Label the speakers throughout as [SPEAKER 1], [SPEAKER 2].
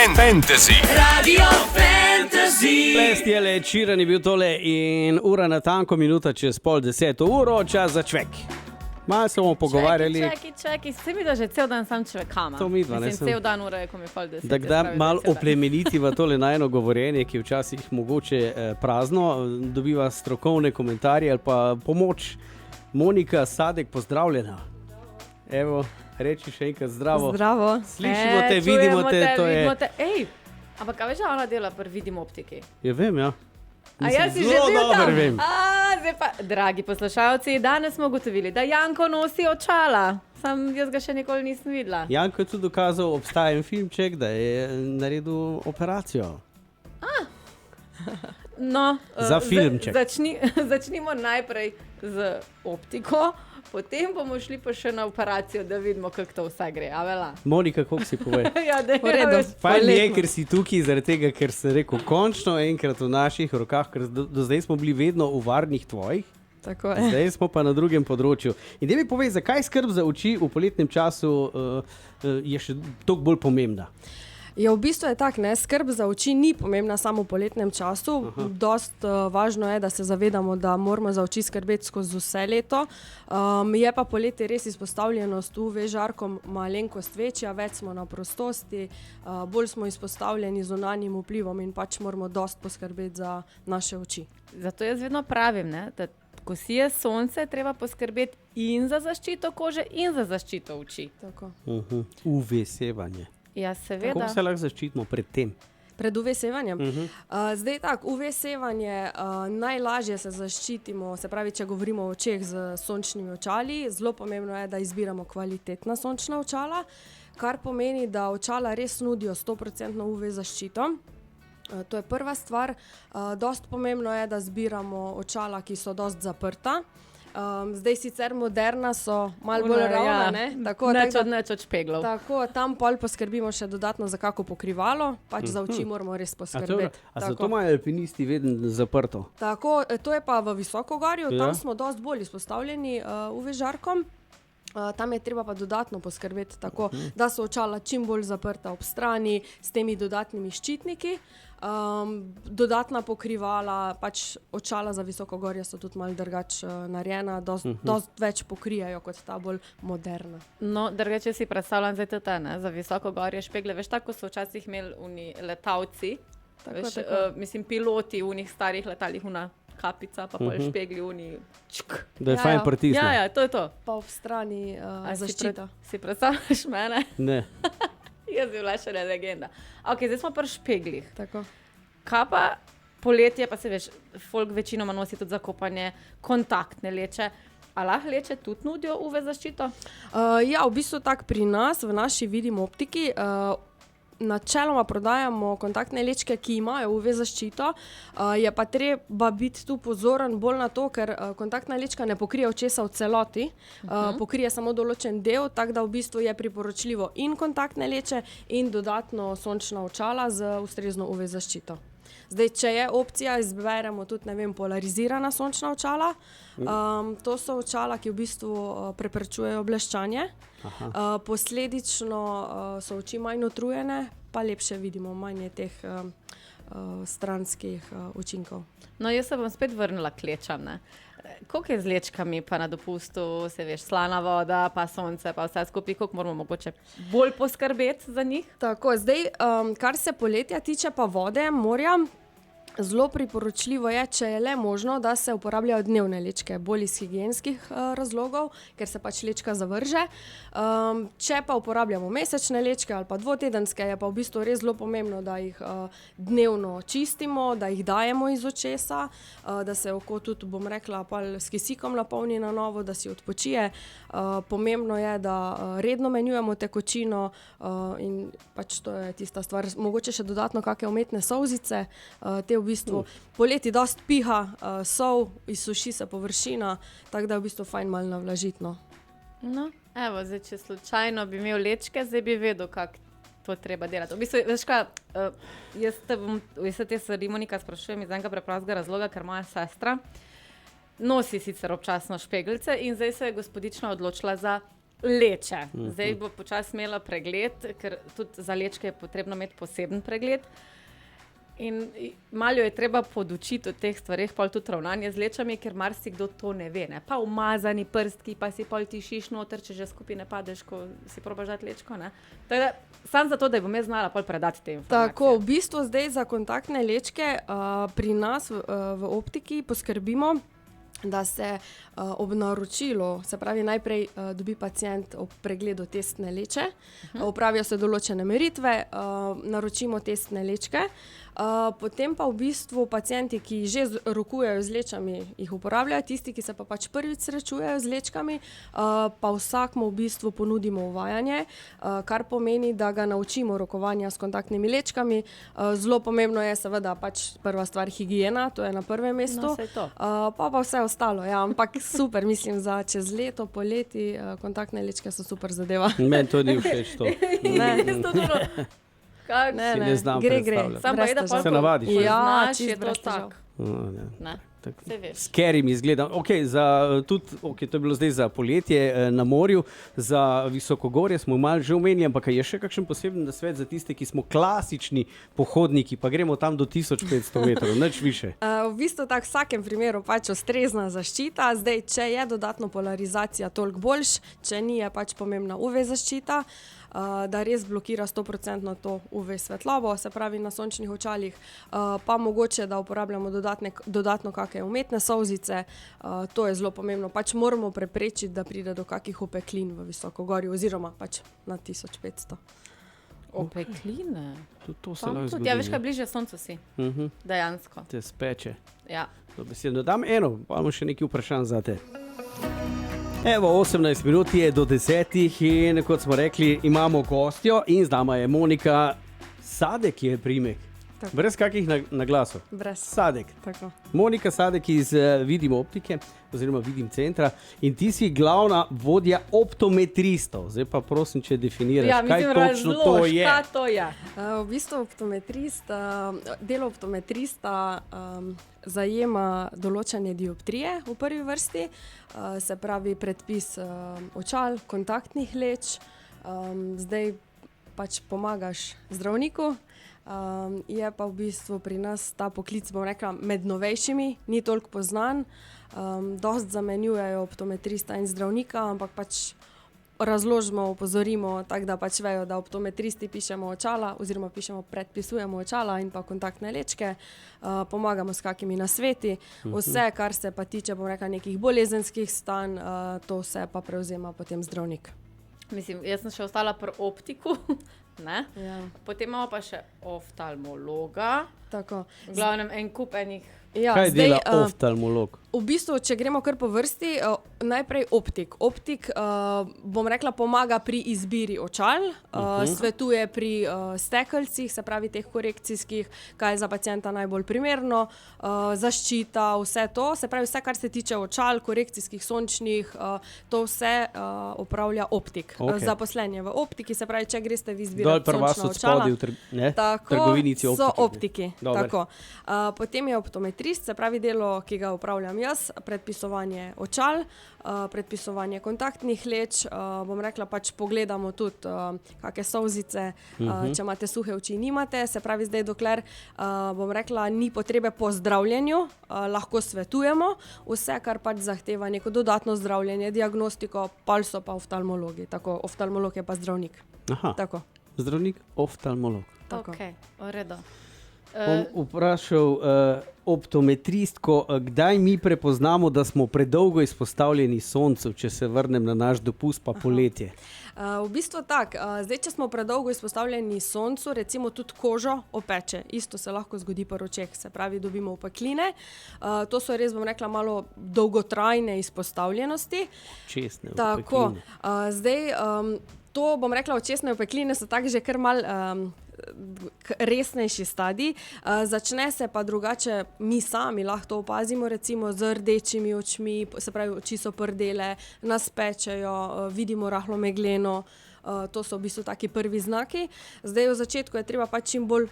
[SPEAKER 1] Fantasy.
[SPEAKER 2] Radio Fantasy.
[SPEAKER 3] Lest je le Čiran je bil tole in ura natanko minuta čez 9:30, čas za čvek. Malo se bomo pogovarjali.
[SPEAKER 4] Čeki, se mi da že cel dan sam čvekama.
[SPEAKER 3] To midva, ne
[SPEAKER 4] Mislim, cel dan ura je, ko mi je 9:30.
[SPEAKER 3] Da kdaj malo oplemeniti v tole najno govorjenje, ki je včasih mogoče prazno, dobiva strokovne komentarje ali pa pomoč. Monika Sadek, pozdravljena. Evo, reči še enkrat zdravo.
[SPEAKER 5] Zdravo.
[SPEAKER 3] Slišimo te, vidimo te, to je...
[SPEAKER 4] Ej, ampak a veš, da ona dela pri Vidim optiki?
[SPEAKER 3] Ja, vem, ja.
[SPEAKER 4] A jaz si že
[SPEAKER 3] zelo
[SPEAKER 4] bil
[SPEAKER 3] dobro
[SPEAKER 4] tam?
[SPEAKER 3] vem.
[SPEAKER 4] Zdaj pa, dragi poslušalci, danes smo ugotovili, da Janko nosi očala. Sam jaz ga še nikoli nisem videla.
[SPEAKER 3] Janko je tudi dokazal, obstaja en filmček, da je naredil operacijo.
[SPEAKER 4] No,
[SPEAKER 3] Za filmček.
[SPEAKER 4] Začnimo najprej z optiko, potem bomo šli pa še na operacijo, da vidimo, kako to vse gre. A vela?
[SPEAKER 3] Monika, kako si povej?
[SPEAKER 4] Ja, da
[SPEAKER 5] V redu.
[SPEAKER 3] Fajn je, ker si tukaj, zaradi tega, ker sem rekel, končno enkrat v naših rokah, ker do zdaj smo bili vedno v varnih tvojih,
[SPEAKER 5] Tako je.
[SPEAKER 3] zdaj smo pa na drugem področju. In da mi povej, zakaj skrb za oči v poletnem času je še toliko bolj pomembna?
[SPEAKER 5] Ja, v bistvu je tako, ne, skrb za oči ni pomembna samo v poletnem času. Dost važno je, da se zavedamo, da moramo za oči skrbeti skozi vse leto. Je pa poletje res izpostavljenost UV žarkom malenkost večja, več smo na prostosti, bolj smo izpostavljeni zunanjim vplivom in pač moramo dost poskrbeti za naše oči.
[SPEAKER 4] Zato jaz vedno pravim, ne, da ko sije sonce, treba poskrbeti in za zaščito kože in za zaščito oči.
[SPEAKER 5] Tako.
[SPEAKER 3] UV sevanje.
[SPEAKER 4] Ja, seveda.
[SPEAKER 3] Kako se lahko zaščitimo pred tem?
[SPEAKER 5] Pred UV sevanjem? Zdaj tako, UV sevanje najlažje se zaščitimo, se pravi, če govorimo o očeh z sončnimi očali, zelo pomembno je, da izbiramo kvalitetna sončna očala, kar pomeni, da očala res nudijo 100% UV zaščito. To je prva stvar. Dost pomembno je, da zbiramo očala, ki so dost zaprta. Zdaj sicer moderna so malo bolj ravna, ne?
[SPEAKER 4] Neč od špeglov.
[SPEAKER 5] Tako, tam pol poskrbimo še dodatno za kako pokrivalo, pač za oči moramo res poskrbeti.
[SPEAKER 3] A zato imajo alpinisti vedno zaprto?
[SPEAKER 5] Tako, to je pa v Visokogorju,
[SPEAKER 3] Ja.
[SPEAKER 5] tam smo dosti bolj izpostavljeni UV žarkom. Tam je treba pa dodatno poskrbeti tako, da so očala čim bolj zaprta ob strani s temi dodatnimi ščitniki. Dodatna pokrivala, pač očala za Visokogorje so tudi malo drugače narejena, dost več pokrijajo kot ta bolj moderna.
[SPEAKER 4] No, drugače si predstavljam zdaj tudi, ne, za Visokogorje špegle. Veš, tako so včasih imeli oni letalci, veš, mislim piloti v unih starih letalih, una kapica, pa pol špegli uni.
[SPEAKER 3] Da je
[SPEAKER 5] Ja,
[SPEAKER 3] fajn
[SPEAKER 5] ja.
[SPEAKER 3] pritisniti.
[SPEAKER 4] Ja, to je to.
[SPEAKER 5] Pa ob strani
[SPEAKER 4] A
[SPEAKER 5] zaščita.
[SPEAKER 4] Si predstavljaš mene?
[SPEAKER 3] Ne.
[SPEAKER 4] Jaz bi bila še legenda. Ok, zdaj smo pri špeglih.
[SPEAKER 5] Tako.
[SPEAKER 4] Kaj pa poletje, pa se veš, folk večinoma nosi tudi za kopanje kontaktne leče. A lahko leče tudi nudijo UV zaščito?
[SPEAKER 5] Ja, v bistvu tako pri nas, v naši Vidim optiki, načeloma prodajamo kontaktne lečke, ki imajo UV zaščito, je pa treba biti tu pozoren bolj na to, ker kontaktna lečka ne pokrije očesa v celoti, pokrije samo določen del, tako da v bistvu je priporočljivo in kontaktne leče in dodatno sončna očala z ustrezno UV zaščito. Zdaj, če je opcija, izberemo tudi, ne vem, polarizirana sončna očala. To so očala, ki v bistvu preprečujejo bleščanje. Posledično so oči manj utrujene, pa lepše vidimo, manj je teh stranskih učinkov.
[SPEAKER 4] No, jaz se bom spet vrnila k lečam, ne. Koliko je z lečkami pa na dopustu, se veš, slana voda, pa sonce, pa vse skupaj, koliko moramo mogoče bolj poskrbeti za njih?
[SPEAKER 5] Tako, zdaj, kar se poletja tiče pa vode, morja, zelo priporočljivo je, če je le možno, da se uporabljajo dnevne lečke, bolj iz higienskih razlogov, ker se pač lečka zavrže. Če pa uporabljamo mesečne lečke ali pa dvotedenske, je pa v bistvu res zelo pomembno, da jih dnevno čistimo, da jih dajemo iz očesa, da se oko tudi, bom rekla, s kisikom napolni na novo, da si odpočije. Pomembno je, da redno menjujemo tekočino in pač to je tista stvar. Mogoče še dodatno kakšne umetne solzice, te v bistvu poleti dost piha, sol, izsuši se površina, tako da je v bistvu fajn malo navlažiti, no.
[SPEAKER 4] No, evo, zdaj, če slučajno bi imel lečke, zdaj bi vedel, kako to treba delati. V bistvu, veš kaj, jaz te stvari, Monika, sprašujem iz enega preprostega razloga, ker moja sestra nosi sicer občasno špeglice in zdaj se je gospodična odločila za leče. Zdaj bo počasi imela pregled, ker tudi za lečke je potrebno imeti poseben pregled. In malo jo je treba podučiti o teh stvareh, pol tudi ravnanje z lečami, ker marsikdo to ne ve. Ne? Pa umazani prstki, pa si pol tišiš noter, če že skupaj ne padeš, ko si probaš dati lečko. Ne? Tako, sam zato, da bom jaz znala pol predati te informacije.
[SPEAKER 5] Tako, v bistvu zdaj za kontaktne lečke pri nas v optiki poskrbimo, da se ob naročilu, se pravi najprej dobi pacient ob pregledu testne leče, opravijo se določene meritve, naročimo testne lečke, potem pa v bistvu pacienti, ki že rokujejo z lečami, jih uporabljajo, tisti, ki se pa pač prvič srečujejo z lečkami, pa vsakmu v bistvu ponudimo uvajanje, kar pomeni, da ga naučimo rokovanja s kontaktnimi lečkami. Zelo pomembno je seveda pač prva stvar higiena, to je na prvem mestu,
[SPEAKER 4] No, saj to.
[SPEAKER 5] pa vse ostalo, ja, ampak super, mislim, za čez leto, poleti, kontaktne lečke so super zadeva.
[SPEAKER 3] Meni to ni všeč to.
[SPEAKER 5] Ne,
[SPEAKER 3] Si ne znam
[SPEAKER 5] gre.
[SPEAKER 3] predstavljati.
[SPEAKER 4] Sam pa je, da
[SPEAKER 5] Brez
[SPEAKER 4] pol
[SPEAKER 3] Se navadiš.
[SPEAKER 4] ko
[SPEAKER 5] Ja,
[SPEAKER 4] znaš,
[SPEAKER 5] čisto
[SPEAKER 4] je to
[SPEAKER 5] brez težav.
[SPEAKER 4] tako. Ne,
[SPEAKER 3] Tako
[SPEAKER 4] saj veš.
[SPEAKER 3] scary mi izgleda. To je bilo zdaj za poletje na morju, za visokogorje smo malo že omenili, ampak je še kakšen poseben nasvet za tiste, ki smo klasični pohodniki, pa gremo tam do 1500 metrov, nič više.
[SPEAKER 5] V bistvu tak v vsakem primeru pač ustrezna zaščita. Zdaj, če je dodatno polarizacija, toliko boljš, če ni, je pač pomembna UV zaščita, da res blokira 100% to UV svetlobo, se pravi na sončnih očalih, pa mogoče, da uporabljamo dodatno kakšne umetne solzice, to je zelo pomembno. Pač moramo preprečiti, da pride do kakih opeklin v visokogorju oziroma pač na 1500.
[SPEAKER 4] Opekline.
[SPEAKER 3] To se
[SPEAKER 4] Tam
[SPEAKER 3] lahko
[SPEAKER 4] tudi,
[SPEAKER 3] zgodi.
[SPEAKER 4] ja, veš, kaj bližje soncu si. Dejansko.
[SPEAKER 3] Te speče.
[SPEAKER 4] Ja.
[SPEAKER 3] Dobesedno. Dam eno, pa imamo še nekaj vprašanj za te. Evo, 18 minut je do 10 in kot smo rekli, imamo gostjo in z nama je Monika Sadek, je priimek.
[SPEAKER 5] Tako.
[SPEAKER 3] Brez kakih naglasov.
[SPEAKER 5] Brez.
[SPEAKER 3] Sadek.
[SPEAKER 5] Tako.
[SPEAKER 3] Monika Sadek iz Vidim optike oziroma Vidim centra in ti si glavna vodja optometristov. Zdaj pa prosim, če definiraš,
[SPEAKER 4] Ja,
[SPEAKER 3] kaj
[SPEAKER 4] mislim,
[SPEAKER 3] točno to
[SPEAKER 4] razlož,
[SPEAKER 3] je.
[SPEAKER 4] kaj to je.
[SPEAKER 5] V bistvu delo optometrista zajema določanje dioptrije v prvi vrsti, se pravi predpis očal, kontaktnih leč, zdaj pač pomagaš zdravniku. Je pa v bistvu pri nas ta poklic, bom rekla, med novejšimi, ni toliko poznan, dost zamenjujejo optometrista in zdravnika, ampak pač razložimo, opozorimo, tako da pač vejo, da optometristi pišemo očala oziroma predpisujemo očala in pa kontaktne lečke, pomagamo s kakimi nasveti, vse, kar se pa tiče, bom rekla, nekih bolezenskih stanj, to se pa prevzema potem zdravnik.
[SPEAKER 4] Mislim, jaz sem še ostala pri optiku, ne?
[SPEAKER 5] Ja,
[SPEAKER 4] Potem imamo pa še oftalmologa,
[SPEAKER 5] tako.
[SPEAKER 4] v glavnem en kup enih.
[SPEAKER 5] Ja,
[SPEAKER 3] Kaj dela
[SPEAKER 5] zdaj,
[SPEAKER 3] oftalmolog?
[SPEAKER 5] v bistvu, če gremo kar po vrsti, najprej optik. Optik, bom rekla, pomaga pri izbiri očal, svetuje pri stekelcih, se pravi teh korekcijskih, kaj je za pacienta najbolj primerno, zaščita, vse to, se pravi vse, kar se tiče očal, korekcijskih, sončnih, to vse opravlja optik.
[SPEAKER 3] Okej.
[SPEAKER 5] Zaposlenje v optiki, se pravi, če greste vi
[SPEAKER 3] Dol
[SPEAKER 5] izbirati
[SPEAKER 3] pri vas
[SPEAKER 5] sončna
[SPEAKER 3] od
[SPEAKER 5] očala.
[SPEAKER 3] spodaj v
[SPEAKER 5] Tako,
[SPEAKER 3] trgovinici
[SPEAKER 5] so
[SPEAKER 3] optiki.
[SPEAKER 5] optiki.
[SPEAKER 3] Dober.
[SPEAKER 5] Tako. Potem je optometrist, se pravi delo, ki ga upravljam jaz, predpisovanje očal, predpisovanje kontaktnih leč, bom rekla, pač pogledamo tudi kakšne solzice, če imate suhe oči, nimate, se pravi zdaj, dokler, bom rekla, ni potrebe po zdravljenju, lahko svetujemo, vse, kar pač zahteva neko dodatno zdravljenje, diagnostiko, pol so pa oftalmologi, tako, oftalmolog je pa zdravnik.
[SPEAKER 3] Aha,
[SPEAKER 5] Tako.
[SPEAKER 3] zdravnik, oftalmolog.
[SPEAKER 5] Tako.
[SPEAKER 4] Ok, v redu.
[SPEAKER 3] Bom vprašal optometristko, kdaj mi prepoznamo, da smo predolgo izpostavljeni soncu, če se vrnem na naš dopust pa poletje.
[SPEAKER 5] V bistvu tako, zdaj, če smo predolgo izpostavljeni soncu, recimo tudi kožo opeče. Isto se lahko zgodi pri očeh, se pravi, dobimo opekline. To so res, bom rekla, malo dolgotrajne izpostavljenosti.
[SPEAKER 3] Česne
[SPEAKER 5] Tako,
[SPEAKER 3] opekline.
[SPEAKER 5] zdaj, to, bom rekla, očesne opekline so tako že kar mal resnejši stadij. Začne se pa drugače, mi sami lahko to opazimo, recimo z rdečimi očmi, se pravi, oči so prdele, nas pečejo, vidimo rahlo megleno, To so v bistvu taki prvi znaki. Zdaj v začetku je treba pač čim bolj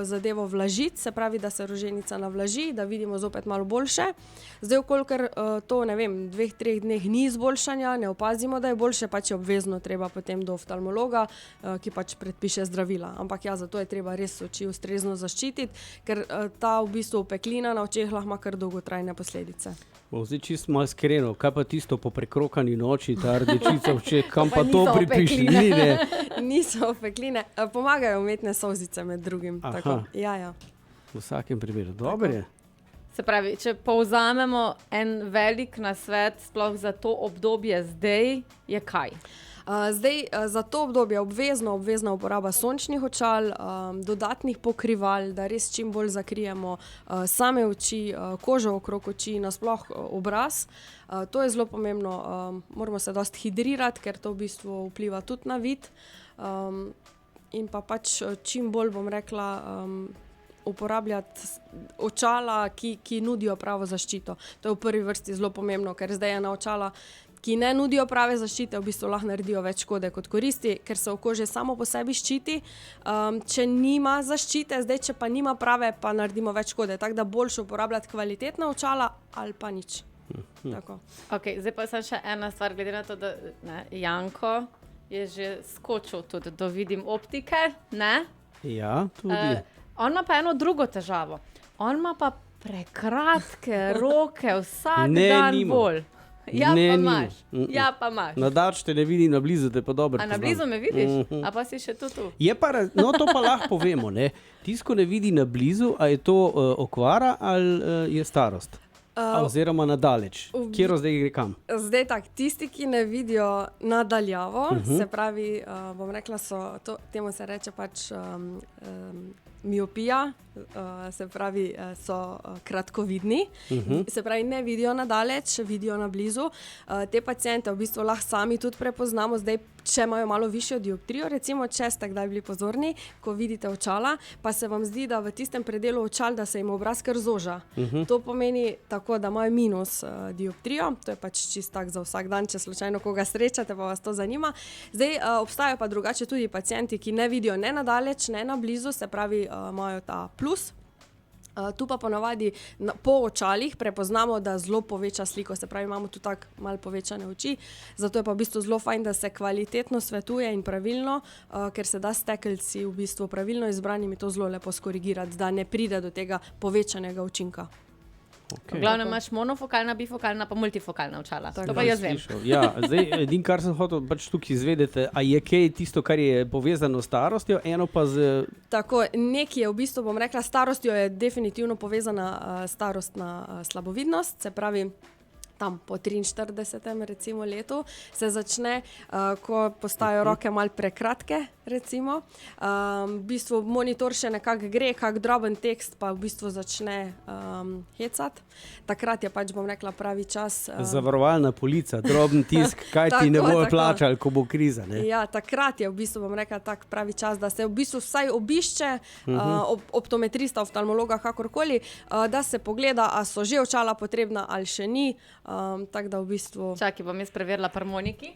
[SPEAKER 5] zadevo vlažiti, se pravi, da se roženica navlaži, da vidimo zopet malo boljše. Zdaj, kolikor to, ne vem, 2-3 dneh ni izboljšanja, ne opazimo, da je boljše, pač je obvezno treba potem do oftalmologa, ki pač predpiše zdravila. Ampak ja, zato je treba res oči ustrezno zaščititi, ker ta v bistvu opeklina na očeh lahko ima kar dolgotrajne posledice.
[SPEAKER 3] Zdaj čisto malo iskreno, kaj pa tisto po prekrokani noči, ta rdečica v očeh, kam pa to pripiše?
[SPEAKER 5] Niso opekline, pomagajo umetne solzice med drugim. Tako. Ja.
[SPEAKER 3] V vsakem primeru, dobro je.
[SPEAKER 4] Se pravi, če povzamemo en velik nasvet sploh za to obdobje zdaj, je kaj?
[SPEAKER 5] Zdaj, za to obdobje obvezna uporaba sončnih očal, dodatnih pokrival, da res čim bolj zakrijemo same oči, kožo okrog oči, nasploh obraz. To je zelo pomembno. Moramo se dosti hidrirati, ker to v bistvu vpliva tudi na vid. In pa pač čim bolj, bom rekla, uporabljati očala, ki nudijo pravo zaščito. To je v prvi vrsti zelo pomembno, ker zdaj je na očala, ki ne nudijo prave zaščite, v bistvu lahko naredijo več škode kot koristi, ker se okože samo po sebi ščiti. Če nima zaščite, zdaj če pa nima prave, pa naredimo več škode. Tako da boljše uporabljati kvalitetna očala ali pa nič. Tako.
[SPEAKER 4] Okay, zdaj pa sem še ena stvar, glede na to, da Janko je že skočil tudi do vidim optike, ne?
[SPEAKER 3] Ja, tudi.
[SPEAKER 4] On ima pa eno drugo težavo. On ima pa prekratke roke vsak dan bolj. Ja, pa imaš.
[SPEAKER 3] Na dač te ne vidi, na blizu te pa dobro poznam.
[SPEAKER 4] A na blizu me vidiš? A pa si še tu?
[SPEAKER 3] Je pa, no to pa lahko povemo, ne. Tisto ne vidi na blizu, a je to okvara ali je starost? Oziroma nadaleč. Kjero zdaj gre kam?
[SPEAKER 5] Zdaj tak, tisti, ki ne vidijo nadaljavo, se pravi, bom rekla, temu se reče pač miopija, se pravi, so kratkovidni, se pravi, ne vidijo nadaleč, vidijo na blizu. Te paciente v bistvu lahko sami tudi prepoznamo, zdaj, če imajo malo višjo dioptrijo, recimo, če ste kdaj bili pozorni, ko vidite očala, pa se vam zdi, da v tistem predelu očal, da se jim obraz kar zoža. To pomeni tako, da imajo minus dioptrijo, to je pač čist tak za vsak dan, če slučajno koga srečate, pa vas to zanima. Zdaj, obstajajo pa drugače tudi pacienti, ki ne vidijo ne nadaleč, ne na blizu, se pravi, imajo ta plus. Tu pa ponavadi po očalih prepoznamo, da zelo poveča sliko, se pravi, imamo tu tako malo povečane oči, zato je pa v bistvu zelo fajn, da se kvalitetno svetuje in pravilno, ker se da stekelci v bistvu pravilno izbranimi to zelo lepo skorigirati, da ne pride do tega povečanega učinka.
[SPEAKER 3] Okay.
[SPEAKER 4] V glavnem imaš monofokalna, bifokalna pa multifokalna očala. To pa jaz vem.
[SPEAKER 3] Ja, zdaj, edin, kar sem hotel pač tukaj izvedeti, a je kaj tisto, kar je povezano s starostjo, eno pa z...
[SPEAKER 5] Tako, nekaj je v bistvu, bom rekla, starostjo je definitivno povezana starostna slabovidnost, se pravi, tam po 43. recimo letu se začne, ko postajajo roke malo prekratke, recimo. V bistvu monitor še nekako gre, kak droben tekst pa v bistvu začne hecati. Takrat je pač, bom rekla, pravi čas.
[SPEAKER 3] Zavarovalna polica, droben tisk, kaj ti ne bojo plačali, ko bo kriza, ne?
[SPEAKER 5] Ja, takrat je v bistvu, bom rekla, tak pravi čas, da se v bistvu vsaj obišče optometrista, oftalmologa, kakorkoli, da se pogleda, a so že očala potrebna ali še ni. Tako da v bistvu...
[SPEAKER 4] Čakaj, bom jaz preverila harmoniki.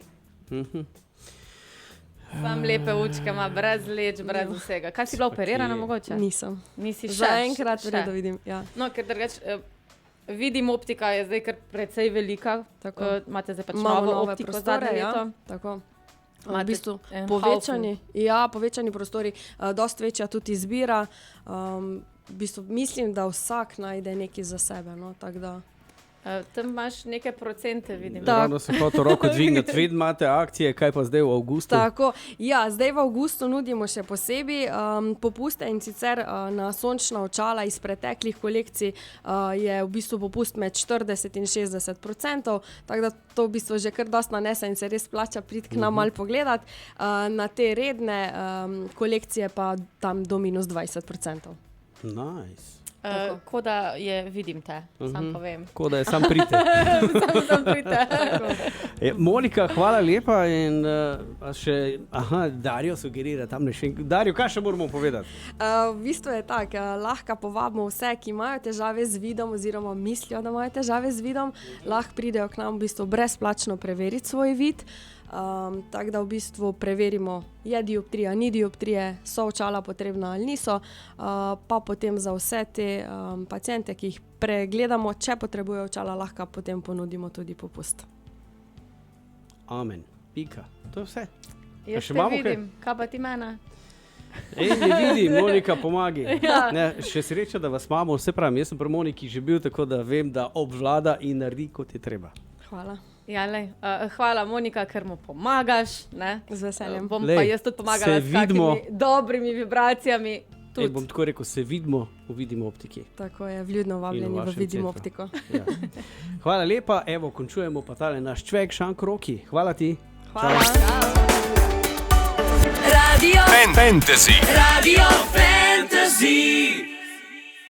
[SPEAKER 4] Sam lepe učke ima, brez leč, brez vsega. Kaj si bila operirana mogoče?
[SPEAKER 5] Nisem.
[SPEAKER 4] Nisi še?
[SPEAKER 5] Zaenkrat v redu vidim, ja.
[SPEAKER 4] No, ker drugač, vidim optika je zdaj kar precej velika. Tako. Imate zdaj pač novo optiko zadnje leto.
[SPEAKER 5] Tako. V bistvu povečani prostori, dosti večja tudi izbira. V bistvu mislim, da vsak najde nekaj za sebe, no, tako da...
[SPEAKER 4] Tam imaš neke procente, vidim.
[SPEAKER 3] Ravno se hotel roko dvigniti, vedno imate akcije, kaj pa zdaj v avgustu?
[SPEAKER 5] Tako, ja, zdaj v avgustu nudimo še posebej popuste in sicer na sončna očala iz preteklih kolekcij je v bistvu popust med 40 in 60%, tako da to v bistvu že kar dosti nanese in se res plača priti k nam malo pogledati. Na te redne kolekcije pa tam do minus 20%.
[SPEAKER 3] Nice.
[SPEAKER 4] Ko da je, vidim te, sam povem.
[SPEAKER 3] Ko da je sam prite.
[SPEAKER 4] Sam prite.
[SPEAKER 3] Monika, hvala lepa in še, Dario sugerira tam ne še. Dario, kaj še moramo povedati?
[SPEAKER 5] V bistvu je tako, lahko povabimo vse, ki imajo težave z vidom oziroma mislijo, da imajo težave z vidom, lahko pridejo k nam v bistvu brezplačno preveriti svoj vid. Tako da v bistvu preverimo, je dioptrija, ni dioptrije, so očala potrebna ali niso, pa potem za vse te paciente, ki jih pregledamo, če potrebujejo očala, lahko potem ponudimo tudi popust.
[SPEAKER 3] Amen. Pika. To je vse.
[SPEAKER 4] Jaz
[SPEAKER 3] še
[SPEAKER 4] te
[SPEAKER 3] imamo kaj?
[SPEAKER 4] vidim, kaj pa ti mene?
[SPEAKER 3] Ne vidim, Monika, pomagi.
[SPEAKER 4] Ja.
[SPEAKER 3] Ne, še sreča, da vas imamo, vse pravim, jaz sem pri Moniki že bil, tako da vem, da obvlada in naredi, kot je treba.
[SPEAKER 5] Hvala.
[SPEAKER 4] Ja, hvala, Monika, ker mu pomagaš. Ne?
[SPEAKER 5] Z veseljem.
[SPEAKER 4] Bom
[SPEAKER 3] Lej,
[SPEAKER 4] pa jaz tudi pomagala
[SPEAKER 3] se
[SPEAKER 4] s takimi
[SPEAKER 3] vidimo.
[SPEAKER 4] dobrimi vibracijami.
[SPEAKER 3] Ej, bom tako rekel, se vidimo v optiki.
[SPEAKER 5] Tako je, vljudno vabljeni v
[SPEAKER 3] vašem
[SPEAKER 5] Vidimo
[SPEAKER 3] centru.
[SPEAKER 5] optiko.
[SPEAKER 3] Ja. Hvala lepa, evo, končujemo pa tale naš čvek, Šank Roki. Hvala ti.
[SPEAKER 5] Hvala.
[SPEAKER 2] Radio
[SPEAKER 1] Fantasy.
[SPEAKER 2] Radio Fantasy.